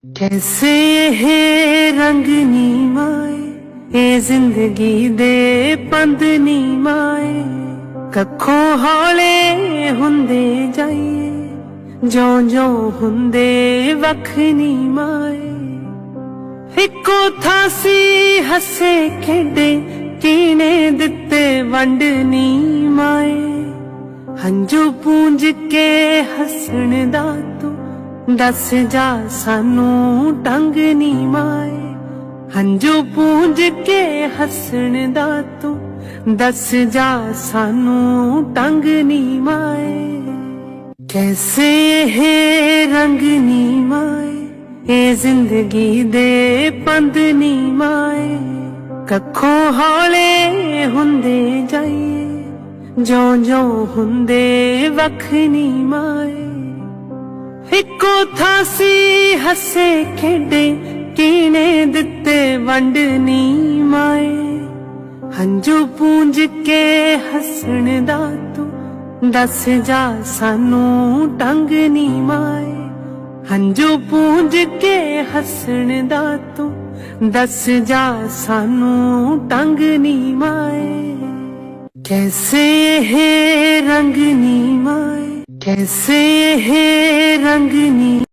कैसे ये रंग नी माए ये जिंदगी दे पंद नी माए कखों हौले हुंदे जाइए जो जो हुंदे वख नी माए इको थासी हसे खेडे कीने दिते वंड नी माए हंजू पूंज के हसण दा तू दस जा सानू टंग नी माए हंजू पूंज के हसण दा तू दस जा सानू टंग नी माए कैसे ये रंग नी माए ये जिंदगी दे पंद नी माए कखों हौले हुंदे जाइए जो जो हुंदे वख नी माए इको थासी हसे खेडे कीने दिते वंड नी माए हंजू पूंज के हसण दा तू दस जा सानू टंग नी माए हंजू पूंज के हसण दा तू दस जा सानू टंग नी माए कैसे ये रंग नी माए कैसे ये रंग नी